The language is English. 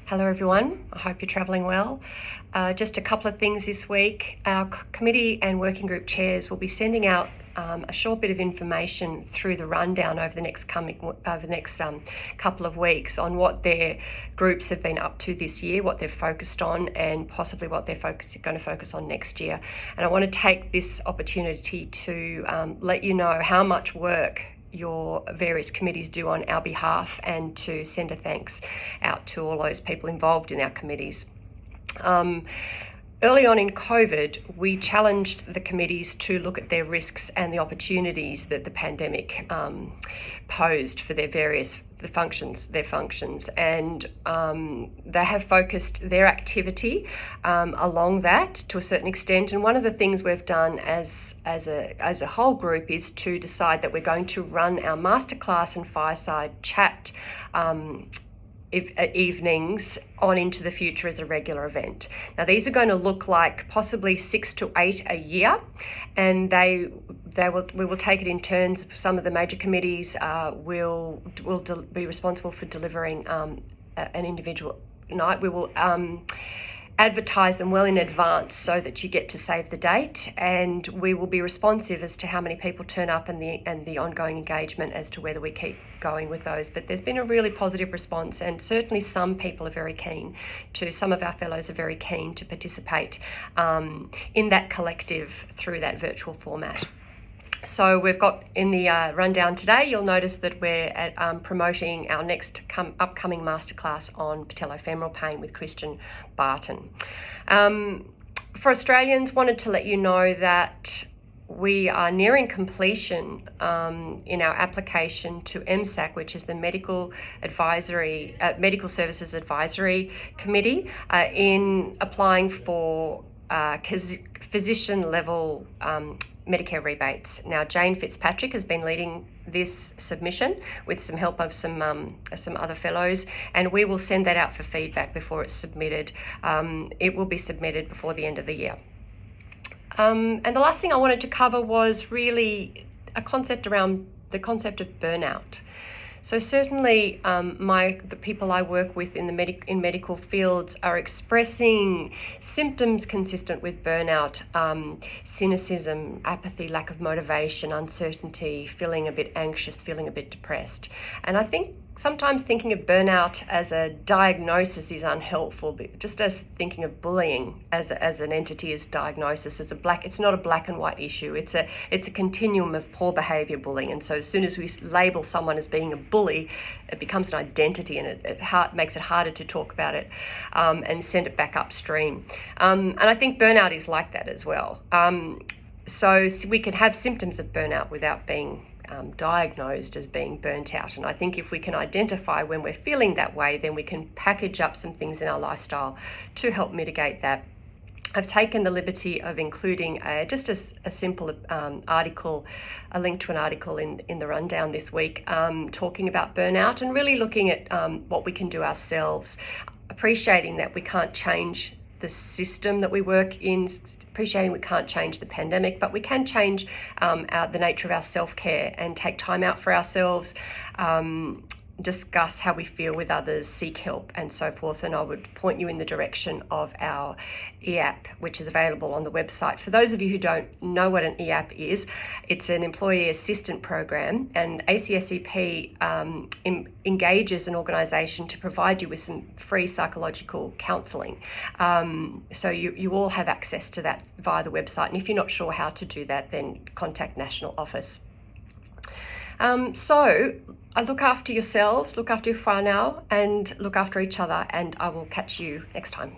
Hello everyone, I hope you're travelling well. Just a couple of things this week. Our committee and working group chairs will be sending out a short bit of information through the rundown over the next couple of weeks on what their groups have been up to this year, what they've focused on, and possibly what they're going to focus on next year. And I want to take this opportunity to let you know how much work your various committees do on our behalf, and to send a thanks out to all those people involved in our committees. Early on in COVID, we challenged the committees to look at their risks and the opportunities that the pandemic posed for their functions, and they have focused their activity along that to a certain extent. And one of the things we've done as a whole group is to decide that we're going to run our masterclass and fireside chat evenings on into the future as a regular event. Now these are going to look like possibly 6 to 8 a year, and we will take it in turns. Some of the major committees will be responsible for delivering an individual night. We will advertise them well in advance so that you get to save the date, and we will be responsive as to how many people turn up and the ongoing engagement as to whether we keep going with those. But there's been a really positive response, and certainly some people are very keen to, some of our fellows are very keen to participate in that collective through that virtual format. So we've got in the rundown today, you'll notice that we're promoting our next upcoming masterclass on patellofemoral pain with Christian Barton. For Australians, wanted to let you know that we are nearing completion in our application to MSAC, which is the Medical Services Advisory Committee, in applying for physician level Medicare rebates. Now, Jane Fitzpatrick has been leading this submission with some help of some other fellows, and we will send that out for feedback before it's submitted. It will be submitted before the end of the year. And the last thing I wanted to cover was really a concept around the concept of burnout. So certainly the people I work with in medical fields are expressing symptoms consistent with burnout: cynicism, apathy, lack of motivation, uncertainty, feeling a bit anxious, feeling a bit depressed. And I think sometimes thinking of burnout as a diagnosis is unhelpful, just as thinking of bullying as an entity as diagnosis it's not a black and white issue. It's a continuum of poor behaviour bullying. And so as soon as we label someone as being a bully, it becomes an identity, and it makes it harder to talk about it and send it back upstream. And I think burnout is like that as well. So we can have symptoms of burnout without being diagnosed as being burnt out. And I think if we can identify when we're feeling that way, then we can package up some things in our lifestyle to help mitigate that. I've taken the liberty of including just a simple article, a link to an article in the rundown this week, talking about burnout and really looking at what we can do ourselves, appreciating that we can't change the system that we work in, appreciating we can't change the pandemic, but we can change the nature of our self-care and take time out for ourselves, discuss how we feel with others, seek help, and so forth. And I would point you in the direction of our EAP, which is available on the website. For those of you who don't know what an EAP is, it's an employee assistant program, and ACSEP engages an organisation to provide you with some free psychological counselling. So you all have access to that via the website, and if you're not sure how to do that, then contact National Office. So look after yourselves, look after your whānau, and look after each other, and I will catch you next time.